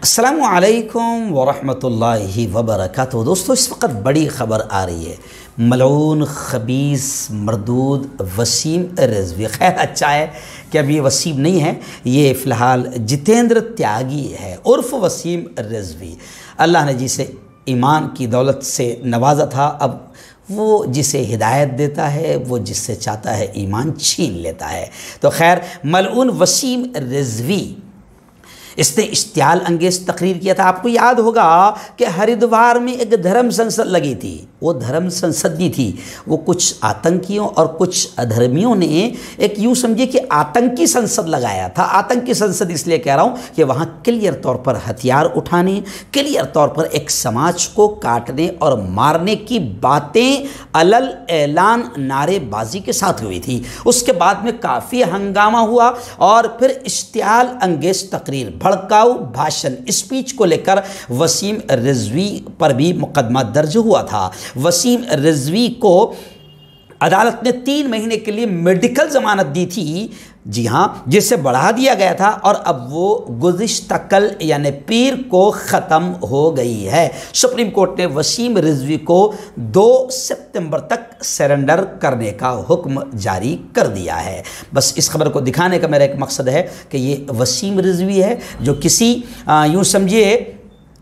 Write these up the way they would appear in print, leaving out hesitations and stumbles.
अस्सलामु अलैकुम वरहमतुल्लाहि वबरकातुहू। दोस्तों, इस वक्त बड़ी ख़बर आ रही है। मलऊन खबीस मरदूद वसीम रिजवी, खैर अच्छा है कि अब ये वसीम नहीं है, ये फ़िलहाल जितेंद्र त्यागी है उर्फ़ वसीम रिजवी। अल्लाह ने जिसे ईमान की दौलत से नवाजा था, अब वो जिसे हिदायत देता है, वो जिससे चाहता है ईमान छीन लेता है। तो खैर, मलऊन वसीम रिजवी इसने इश्तियाल अंगेज़ तकरीर किया था। आपको याद होगा कि हरिद्वार में एक धर्म संसद लगी थी। वो धर्म संसद नहीं थी, वो कुछ आतंकियों और कुछ अधर्मियों ने एक यूँ समझिए कि आतंकी संसद लगाया था। आतंकी संसद इसलिए कह रहा हूँ कि वहाँ क्लियर तौर पर हथियार उठाने, क्लियर तौर पर एक समाज को काटने और मारने की बातें अलल ऐलान नारेबाजी के साथ हुई थी। उसके बाद में काफ़ी हंगामा हुआ और फिर इश्तियाल अंगेज़ तकरीर, भड़काऊ भाषण, स्पीच को लेकर वसीम रिजवी पर भी मुकदमा दर्ज हुआ था। वसीम रिजवी को अदालत ने 3 महीने के लिए मेडिकल ज़मानत दी थी, जी हाँ, जिसे बढ़ा दिया गया था और अब वो गुज़िश्ता कल यानी पीर को ख़त्म हो गई है। सुप्रीम कोर्ट ने वसीम रिजवी को 2 सितंबर तक सरेंडर करने का हुक्म जारी कर दिया है। बस इस खबर को दिखाने का मेरा एक मकसद है कि ये वसीम रिजवी है जो किसी यूँ समझिए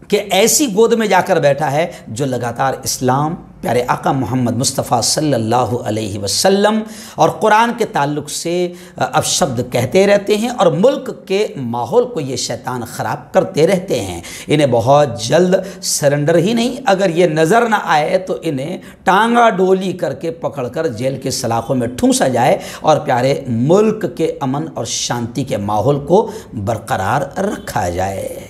कि ऐसी गोद में जाकर बैठा है जो लगातार इस्लाम, प्यारे आका मोहम्मद मुस्तफ़ा सल्लल्लाहु अलैहि वसल्लम और कुरान के ताल्लुक़ से अब शब्द कहते रहते हैं और मुल्क के माहौल को ये शैतान ख़राब करते रहते हैं। इन्हें बहुत जल्द सरेंडर ही नहीं, अगर ये नज़र ना आए तो इन्हें टांगा डोली करके पकड़कर जेल के सलाखों में ठूंसा जाए और प्यारे मुल्क के अमन और शांति के माहौल को बरकरार रखा जाए।